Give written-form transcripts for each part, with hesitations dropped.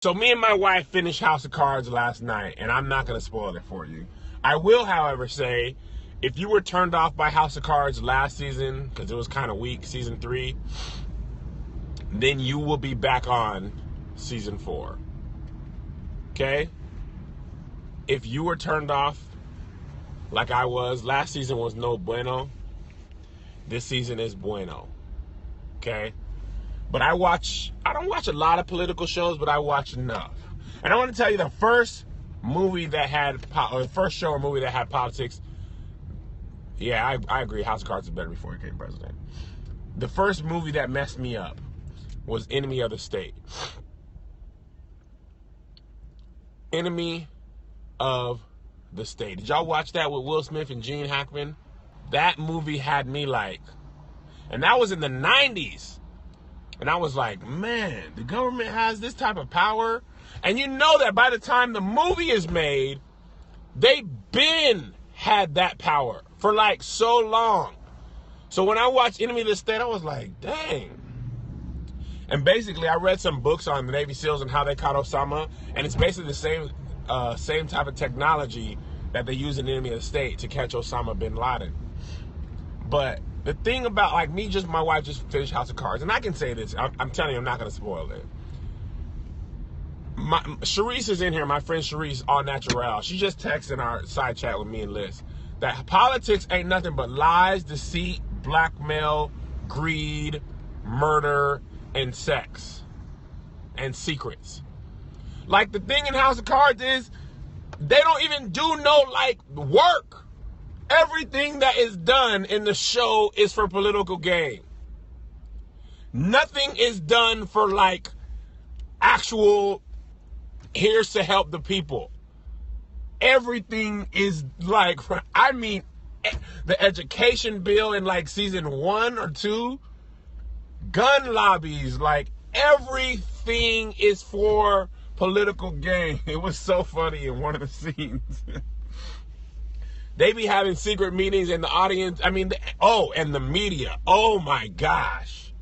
So me and my wife finished House of Cards last night, and I'm not going to spoil it for you. I will, however, say, if you were turned off by House of Cards last season, because it was kind of weak, season 3, then you will be back on season 4. Okay? If you were turned off like I was, last season was no bueno. This season is bueno. Okay? But I don't watch a lot of political shows, but I watch enough. And I want to tell you the first movie that had, or the first show or movie that had politics, yeah, I agree, House of Cards is better before he became president. The first movie that messed me up was Enemy of the State. Enemy of the State. Did y'all watch that with Will Smith and Gene Hackman? That movie had me like, and that was in the 90s. And I was like, man, the government has this type of power. And you know that by the time the movie is made, they been had that power for like so long. So when I watched Enemy of the State, I was like, dang. And basically, I read some books on the Navy SEALs and how they caught Osama. And it's basically the same type of technology that they use in Enemy of the State to catch Osama bin Laden. But the thing about, like, my wife just finished House of Cards, and I can say this, I'm telling you, I'm not going to spoil it. Sharice is in here, my friend Sharice, all natural. She just texted in our side chat with me and Liz that politics ain't nothing but lies, deceit, blackmail, greed, murder, and sex, and secrets. Like, the thing in House of Cards is, they don't even do no, like, work. Everything that is done in the show is for political gain. Nothing is done for, like, actual, here's to help the people. Everything is like, I mean, the education bill in like season 1 or 2, gun lobbies, like everything is for political gain. It was so funny in one of the scenes. They be having secret meetings in the audience. I mean, and the media. Oh my gosh.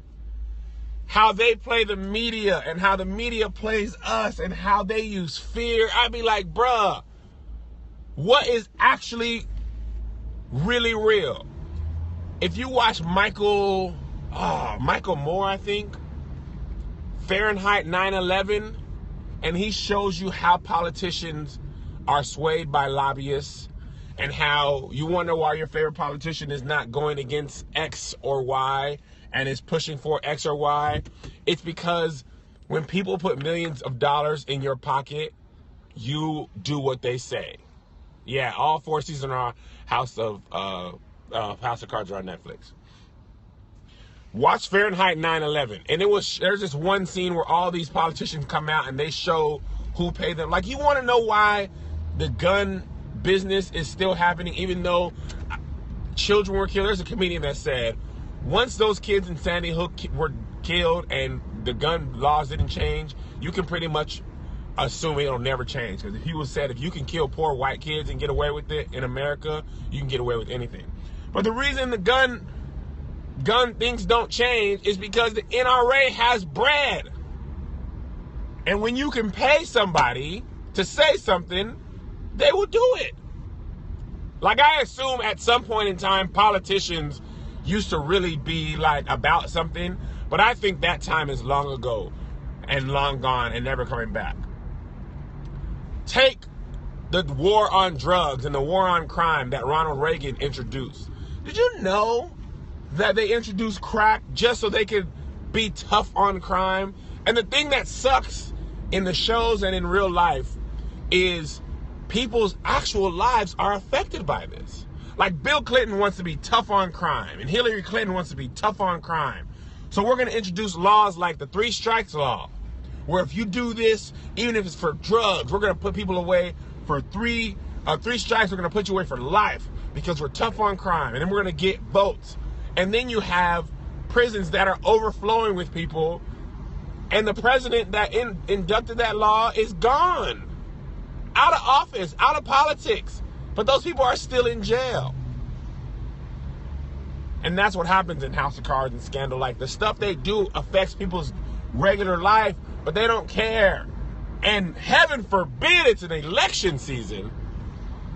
How they play the media and how the media plays us and how they use fear. I'd be like, bruh, what is actually really real? If you watch Michael Moore, I think, Fahrenheit 9/11, and he shows you how politicians are swayed by lobbyists and how you wonder why your favorite politician is not going against X or Y and is pushing for X or Y. It's because when people put millions of dollars in your pocket, you do what they say. Yeah, all 4 seasons are House of Cards are on Netflix. Watch Fahrenheit 9/11, and there's this one scene where all these politicians come out and they show who paid them. Like, you want to know why the gun business is still happening, even though children were killed? There's a comedian that said, once those kids in Sandy Hook were killed and the gun laws didn't change, you can pretty much assume it'll never change. Because he said, if you can kill poor white kids and get away with it in America, you can get away with anything. But the reason the gun things don't change is because the NRA has bread. And when you can pay somebody to say something, they will do it. Like, I assume at some point in time, politicians used to really be like about something, but I think that time is long ago and long gone and never coming back. Take the war on drugs and the war on crime that Ronald Reagan introduced. Did you know that they introduced crack just so they could be tough on crime? And the thing that sucks in the shows and in real life is people's actual lives are affected by this. Like, Bill Clinton wants to be tough on crime, and Hillary Clinton wants to be tough on crime. So we're going to introduce laws like the 3 strikes law, where if you do this, even if it's for drugs, we're going to put people away for 3 strikes. We're going to put you away for life because we're tough on crime. And then we're going to get votes. And then you have prisons that are overflowing with people, and the president that inducted that law is gone. Out of office, out of politics. But those people are still in jail. And that's what happens in House of Cards and Scandal. Like, the stuff they do affects people's regular life, but they don't care. And heaven forbid it's an election season.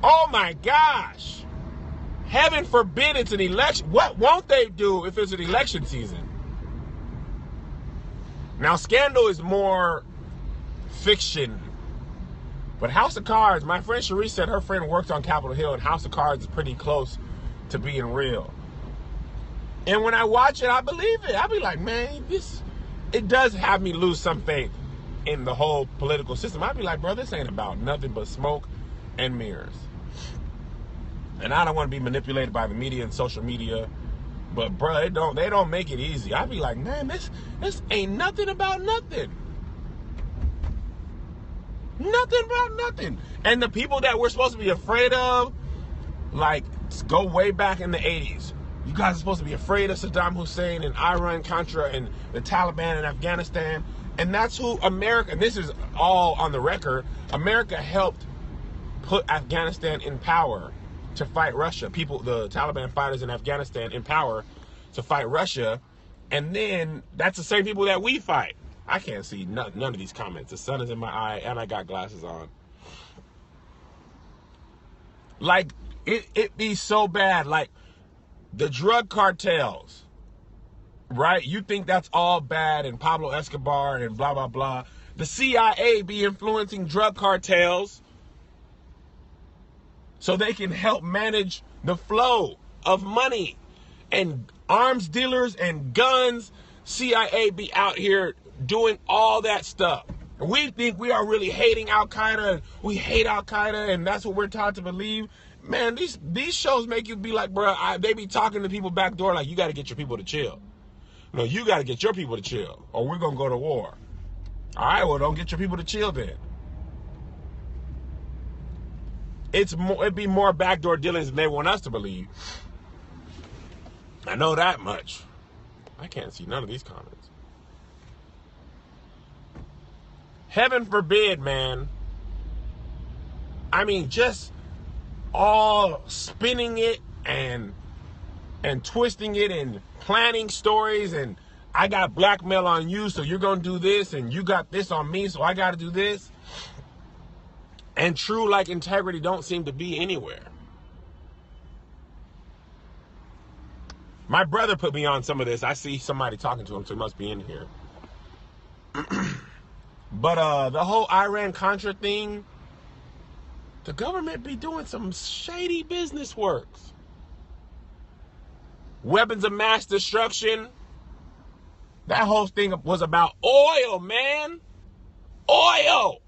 Oh my gosh. Heaven forbid it's an election. What won't they do if it's an election season? Now, Scandal is more fiction. But House of Cards, my friend Cherie said her friend worked on Capitol Hill, and House of Cards is pretty close to being real. And when I watch it, I believe it. I be like, man, it does have me lose some faith in the whole political system. I be like, bro, this ain't about nothing but smoke and mirrors. And I don't want to be manipulated by the media and social media, but bro, they don't make it easy. I be like, man, this ain't nothing about nothing. Nothing about nothing. And the people that we're supposed to be afraid of, like, go way back in the 80s. You guys are supposed to be afraid of Saddam Hussein and Iran-Contra and the Taliban in Afghanistan. And that's who America, and this is all on the record, America helped put Afghanistan in power to fight Russia. The Taliban fighters in Afghanistan in power to fight Russia. And then that's the same people that we fight. I can't see none of these comments. The sun is in my eye and I got glasses on. Like, it be so bad. Like, the drug cartels, right? You think that's all bad and Pablo Escobar and blah, blah, blah. The CIA be influencing drug cartels so they can help manage the flow of money and arms dealers and guns. CIA be out here doing all that stuff. We think we are really hating Al-Qaeda, and we hate Al-Qaeda, and that's what we're taught to believe. Man, these shows make you be like, bro, they be talking to people back door like, you got to get your people to chill. No, you got to get your people to chill, or we're going to go to war. All right, well, don't get your people to chill then. It'd be more backdoor dealings than they want us to believe. I know that much. I can't see none of these comments. Heaven forbid, man. I mean, just all spinning it and twisting it and planning stories and I got blackmail on you, so you're going to do this, and you got this on me, so I got to do this. And true, like, integrity don't seem to be anywhere. My brother put me on some of this. I see somebody talking to him, so he must be in here. But the whole Iran-Contra thing, the government be doing some shady business works. Weapons of mass destruction. That whole thing was about oil, man. Oil.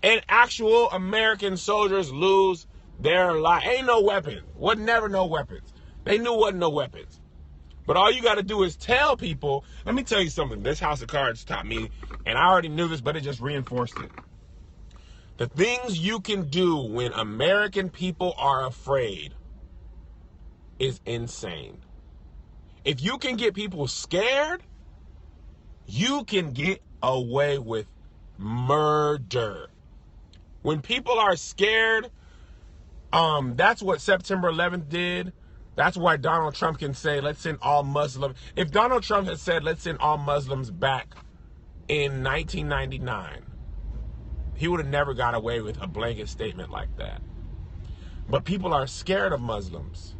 And actual American soldiers lose their life. Ain't no weapons. Was never no weapons. They knew wasn't no weapons. But all you got to do is tell people. Let me tell you something. This House of Cards taught me, and I already knew this, but it just reinforced it. The things you can do when American people are afraid is insane. If you can get people scared, you can get away with murder. When people are scared, that's what September 11th did. That's why Donald Trump can say, let's send all Muslims. If Donald Trump had said, let's send all Muslims back in 1999, he would have never got away with a blanket statement like that. But people are scared of Muslims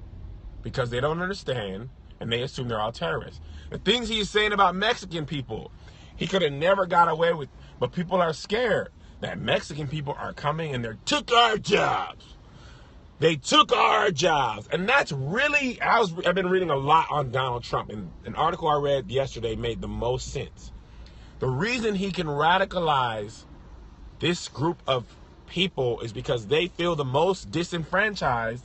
because they don't understand and they assume they're all terrorists. The things he's saying about Mexican people, he could have never got away with, but people are scared that Mexican people are coming and they took our jobs. They took our jobs. And that's really, I've been reading a lot on Donald Trump, and an article I read yesterday made the most sense. The reason he can radicalize this group of people is because they feel the most disenfranchised,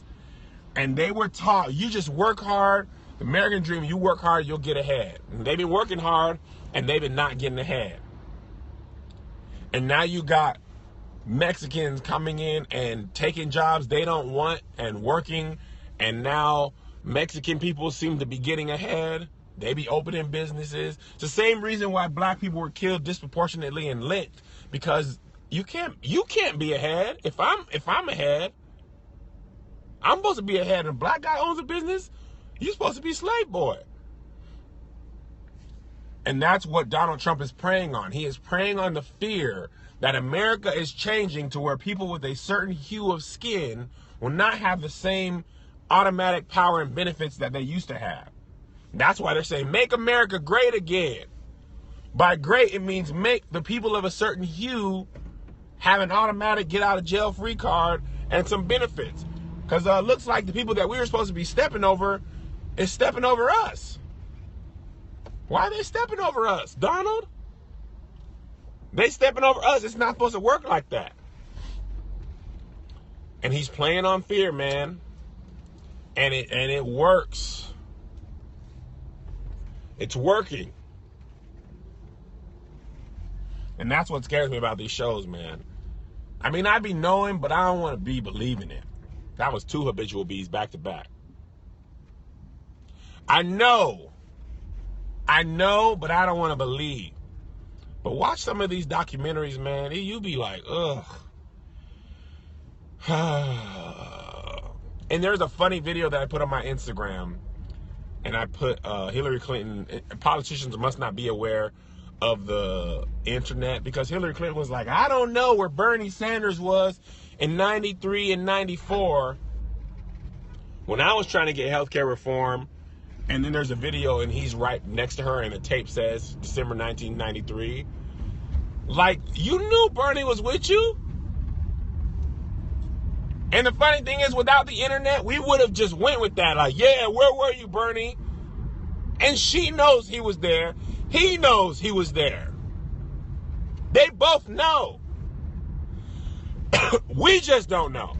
and they were taught, you just work hard. The American dream, you work hard, you'll get ahead. And they've been working hard, and they've been not getting ahead. And now you got Mexicans coming in and taking jobs they don't want and working, and now Mexican people seem to be getting ahead. They be opening businesses. It's the same reason why black people were killed disproportionately and lynched, because you can't be ahead. If I'm ahead, I'm supposed to be ahead. And a black guy owns a business, you're supposed to be slave boy. And that's what Donald Trump is preying on. He is preying on the fear that America is changing to where people with a certain hue of skin will not have the same automatic power and benefits that they used to have. That's why they're saying, make America great again. By great, it means make the people of a certain hue have an automatic get out of jail free card and some benefits. Because it looks like the people that we were supposed to be stepping over is stepping over us. Why are they stepping over us, Donald? They stepping over us. It's not supposed to work like that. And he's playing on fear, man. And it works. It's working. And that's what scares me about these shows, man. I mean, I be knowing, but I don't want to be believing it. That was 2 habitual bees back to back. I know, but I don't want to believe. But watch some of these documentaries, man. You be like, ugh. And there's a funny video that I put on my Instagram. And I put Hillary Clinton, politicians must not be aware of the internet, because Hillary Clinton was like, I don't know where Bernie Sanders was in 93 and 94 when I was trying to get healthcare reform. And then there's a video and he's right next to her and the tape says December 1993. Like, you knew Bernie was with you. And the funny thing is, without the internet, we would have just went with that. Like, yeah, where were you, Bernie? And she knows he was there. He knows he was there. They both know. We just don't know.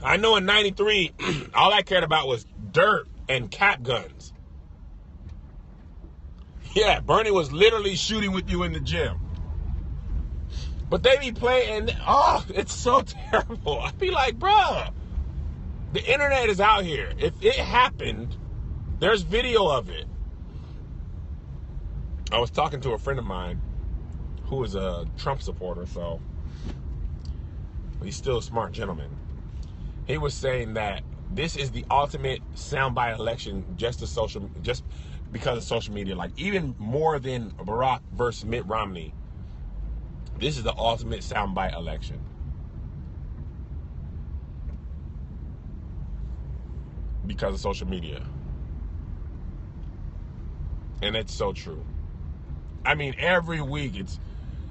I know in 93, all I cared about was dirt and cap guns. Yeah, Bernie was literally shooting with you in the gym. But they be playing, oh, it's so terrible. I be like, bruh, the internet is out here. If it happened, there's video of it. I was talking to a friend of mine who is a Trump supporter, so he's still a smart gentleman. He was saying that this is the ultimate soundbite election just because of social media. Like, even more than Barack versus Mitt Romney, this is the ultimate soundbite election. Because of social media. And it's so true. I mean, every week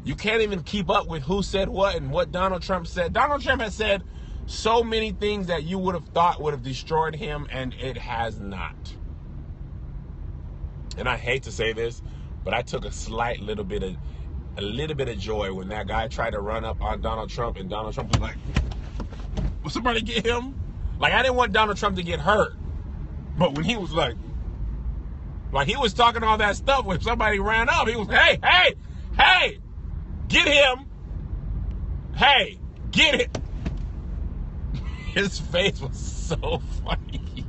you can't even keep up with who said what and what Donald Trump said. Donald Trump has said so many things that you would have thought would have destroyed him, and it has not. And I hate to say this, but I took a little bit of joy when that guy tried to run up on Donald Trump, and Donald Trump was like, will somebody get him? Like, I didn't want Donald Trump to get hurt. But when he was like he was talking all that stuff, when somebody ran up, he was, hey, get him. Hey, get it. His face was so funny.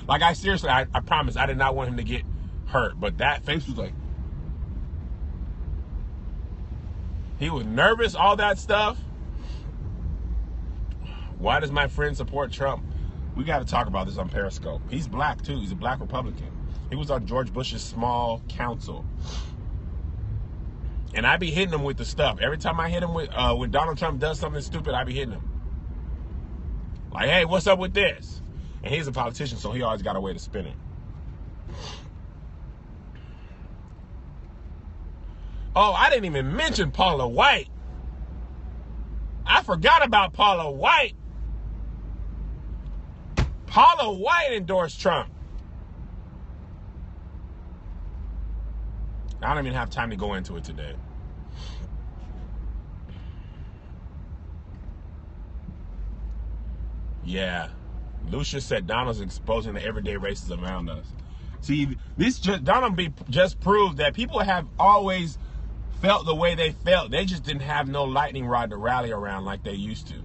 Like, I promise, I did not want him to get hurt. But that face was like, he was nervous, all that stuff. Why does my friend support Trump? We got to talk about this on Periscope. He's black, too. He's a black Republican. He was on George Bush's small council. And I be hitting him with the stuff. Every time I hit him with, when Donald Trump does something stupid, I be hitting him. Like, hey, what's up with this? And he's a politician, so he always got a way to spin it. Oh, I didn't even mention Paula White. I forgot about Paula White. Paula White endorsed Trump. I don't even have time to go into it today. Yeah. Lucia said Donald's exposing the everyday racism around us. See, Donald just proved that people have always felt the way they felt. They just didn't have no lightning rod to rally around like they used to.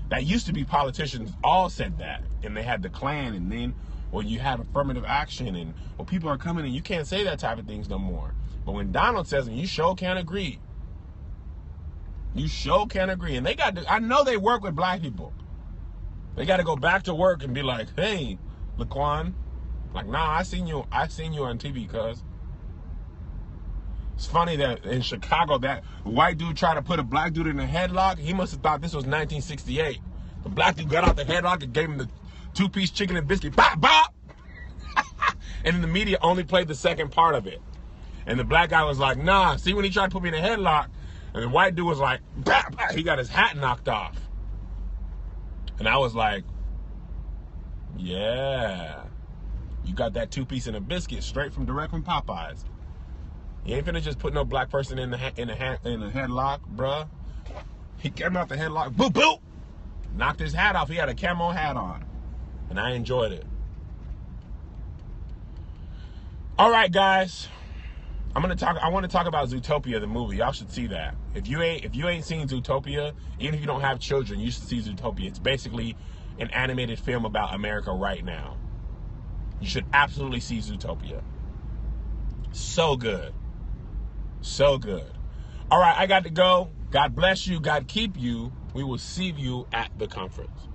That used to be politicians all said that. And they had the Klan, and then, or you had affirmative action, and, well, people are coming, and you can't say that type of things no more. But when Donald says them, you sure can't agree. You sure can't agree. And I know they work with black people. They got to go back to work and be like, hey, Laquan, like, nah, I seen you on TV, cuz. It's funny that in Chicago, that white dude tried to put a black dude in a headlock. He must have thought this was 1968. The black dude got out the headlock and gave him the two-piece chicken and biscuit. Bop, bop! And the media only played the second part of it. And the black guy was like, nah, see when he tried to put me in a headlock? And the white dude was like, bop, bop. He got his hat knocked off. And I was like, yeah. You got that two-piece and a biscuit straight from direct from Popeyes. You ain't finna just put no black person in a headlock, bruh. He came out the headlock, boop, boop, knocked his hat off. He had a camo hat on, and I enjoyed it. All right, guys, I want to talk about Zootopia, the movie. Y'all should see that. If you ain't seen Zootopia, even if you don't have children, you should see Zootopia. It's basically an animated film about America right now. You should absolutely see Zootopia. So good. So good. All right, I got to go. God bless you. God keep you. We will see you at the conference.